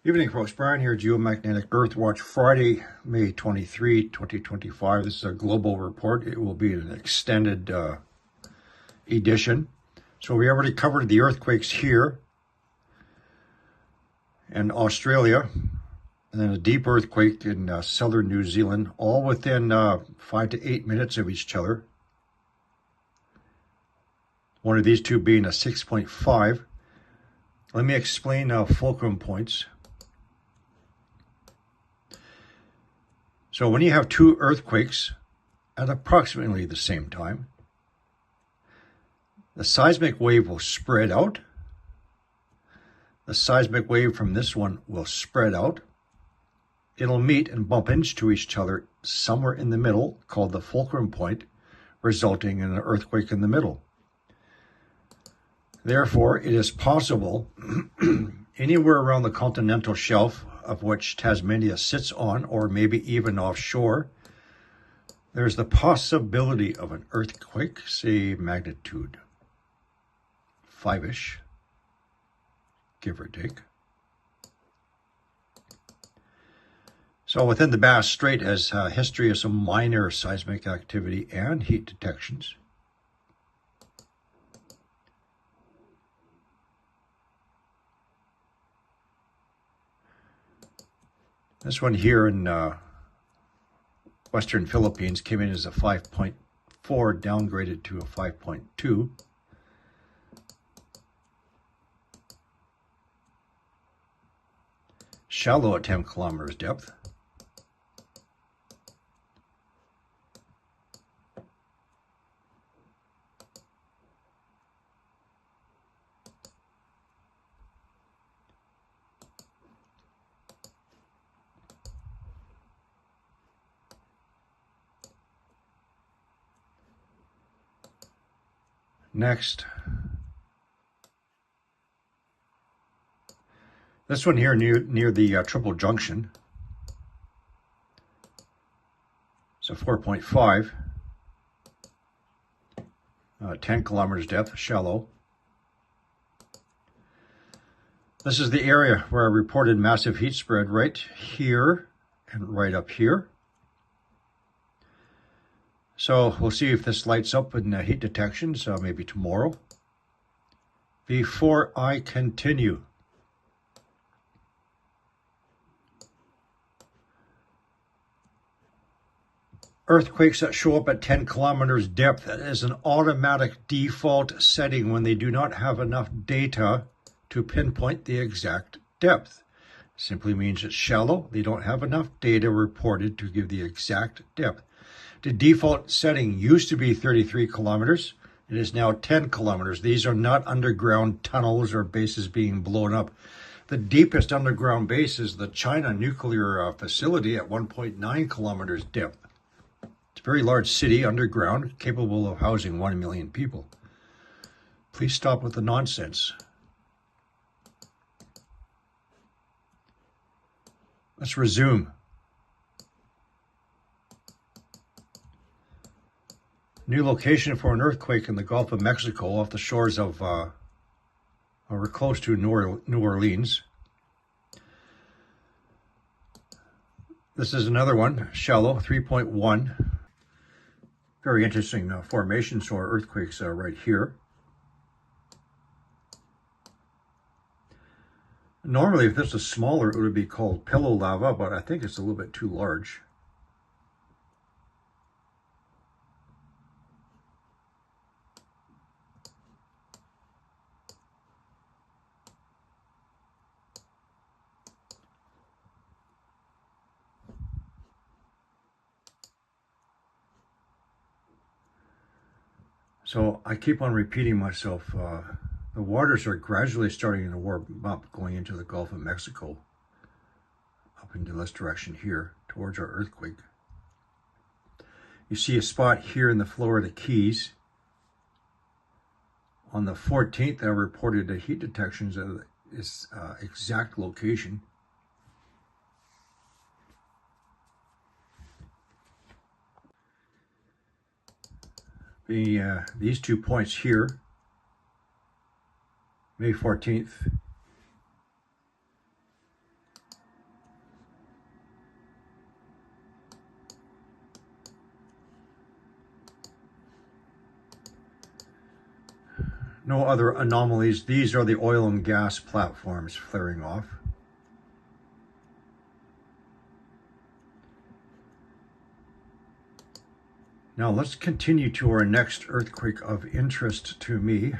Evening, folks. Brian here, Geomagnetic Earthwatch, Friday, May 23, 2025. This is a global report. It will be an extended edition. So we already covered the earthquakes here in Australia, and then a deep earthquake in southern New Zealand, all within 5 to 8 minutes of each other. One of these two being a 6.5. Let me explain fulcrum points. So when you have two earthquakes at approximately the same time, the seismic wave will spread out. The seismic wave from this one will spread out. It'll meet and bump into each other somewhere in the middle, called the fulcrum point, resulting in an earthquake in the middle. Therefore, it is possible anywhere around the continental shelf, of which Tasmania sits on, or maybe even offshore, there's the possibility of an earthquake, say magnitude 5-ish, give or take. So within the Bass Strait has a history of some minor seismic activity and heat detections. This one here in Western Philippines came in as a 5.4, downgraded to a 5.2. Shallow at 10 kilometers depth. Next, this one here near the triple junction. It's a 4.5, 10 kilometers depth, shallow. This is the area where I reported massive heat spread right here and right up here. So we'll see if this lights up in heat detections, maybe tomorrow. Before I continue, earthquakes that show up at 10 kilometers depth, that is an automatic default setting when they do not have enough data to pinpoint the exact depth. Simply means it's shallow. They don't have enough data reported to give the exact depth. The default setting used to be 33 kilometers. It is now 10 kilometers. These are not underground tunnels or bases being blown up. The deepest underground base is the China nuclear facility at 1.9 kilometers depth. It's a very large city underground, capable of housing 1 million people. Please stop with the nonsense. Let's resume. New location for an earthquake in the Gulf of Mexico off the shores of, we're close to New Orleans. This is another one, shallow, 3.1. Very interesting formation, so our earthquakes are right here. Normally, if this was smaller, it would be called pillow lava, but I think it's a little bit too large. So I keep on repeating myself. The waters are gradually starting to warm up going into the Gulf of Mexico, up into this direction here, towards our earthquake. You see a spot here in the Florida Keys. On the 14th, I reported the heat detections of this exact location. These 2 points here, May 14th, No other anomalies. These are the oil and gas platforms flaring off. Now let's continue to our next earthquake of interest to me.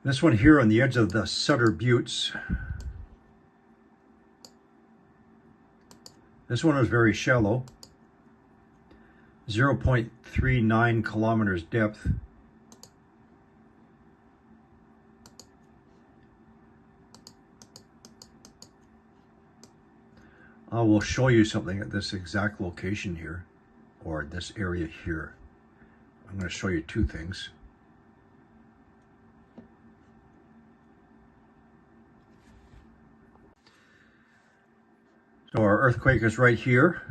This one here on the edge of the Sutter Buttes. This one is very shallow, 0.39 kilometers depth. I will show you something at this exact location here, or this area here. I'm going to show you two things. So our earthquake is right here.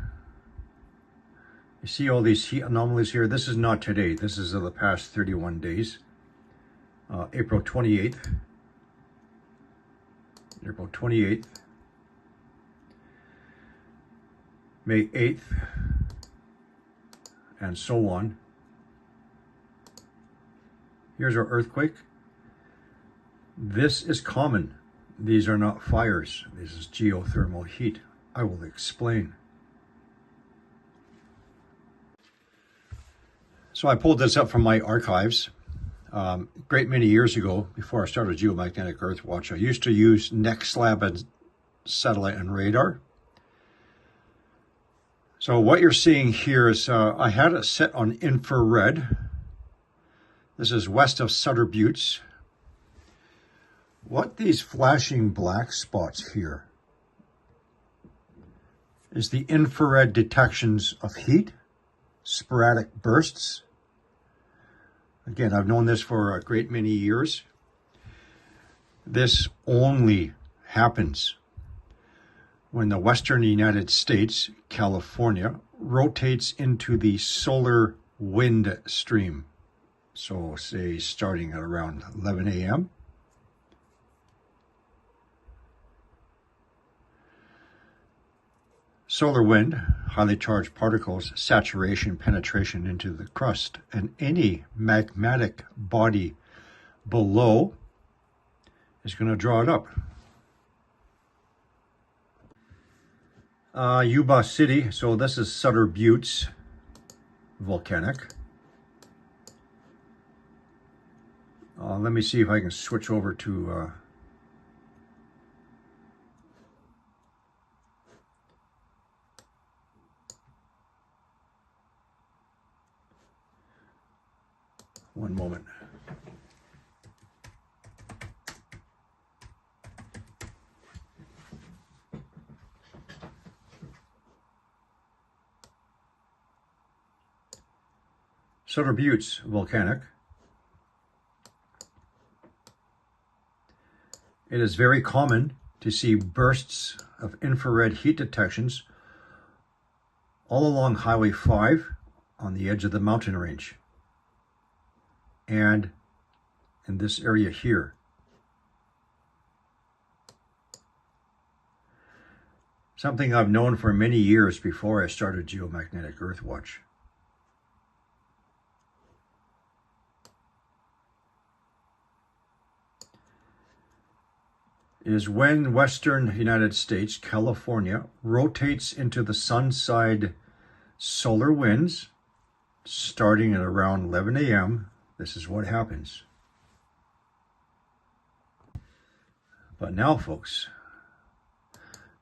You see all these heat anomalies here. This is not today. This is of the past 31 days. April 28th. April 28th. May 8th. And so on. Here's our earthquake. This is common. These are not fires. This is geothermal heat. I will explain. So I pulled this up from my archives. Great many years ago, before I started Geomagnetic Earthwatch, I used to use NextLab and satellite and radar. So what you're seeing here is I had it set on infrared. This is west of Sutter Buttes. What these flashing black spots here is the infrared detections of heat, sporadic bursts. Again, I've known this for a great many years. This only happens when the western United States, California, rotates into the solar wind stream. So say starting at around 11 a.m. Solar wind, highly charged particles, saturation, penetration into the crust, and any magmatic body below is going to draw it up. Yuba City, so this is Sutter Buttes, volcanic. Let me see if I can switch over to one moment. Sutter Buttes, volcanic. It is very common to see bursts of infrared heat detections all along Highway 5 on the edge of the mountain range and in this area here. Something I've known for many years before I started Geomagnetic Earthwatch. Is when western United States, California, rotates into the sun side solar winds, starting at around 11 a.m., this is what happens. But now, folks,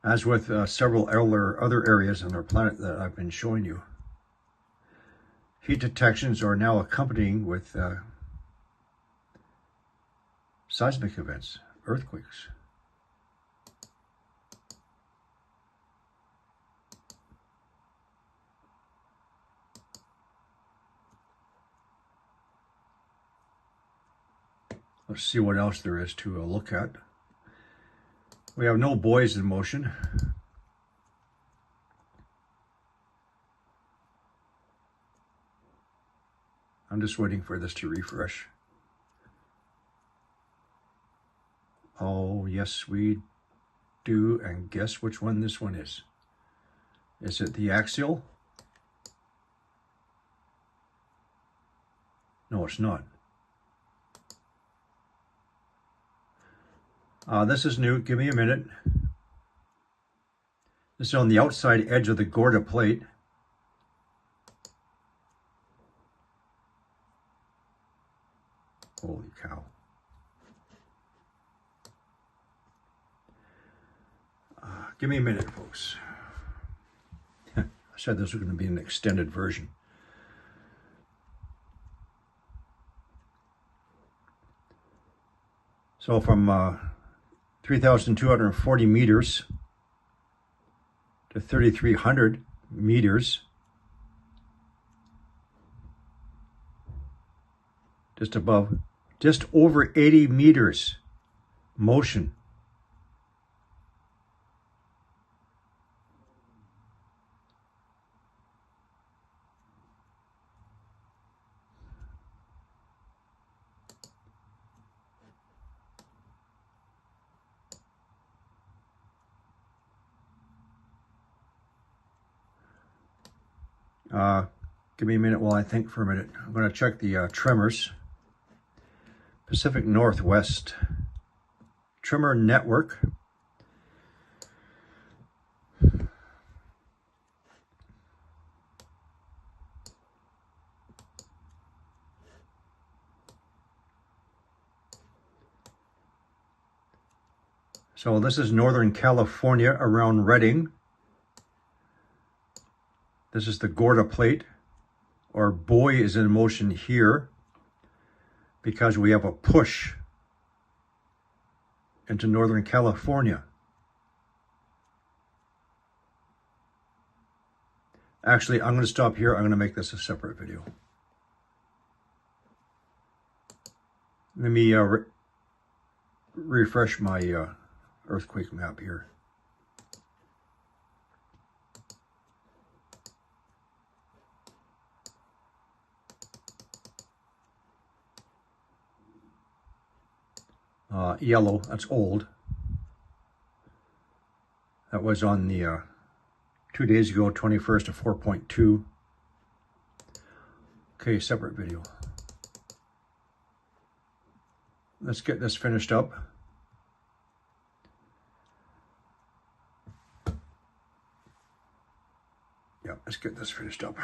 as with several other areas on our planet that I've been showing you, heat detections are now accompanying with seismic events, earthquakes. Let's see what else there is to look at. We have no buoys in motion. I'm just waiting for this to refresh. Oh, yes, we do. And guess which one this one is. Is it the axial? No, it's not. This is new. Give me a minute. This is on the outside edge of the Gorda plate. Holy cow. Give me a minute, folks. I said this was going to be an extended version. So from 3,240 meters to 3,300 meters, just over 80 meters motion. Give me a minute while I think for a minute. I'm going to check the tremors. Pacific Northwest Tremor Network. So this is Northern California around Redding. This is the Gorda plate. Our buoy is in motion here because we have a push into Northern California. Actually, I'm going to stop here. I'm going to make this a separate video. Let me refresh my earthquake map here. Yellow, that's old. That was on the 2 days ago, 21st of 4.2. Okay, separate video. Let's get this finished up. Yeah, let's get this finished up.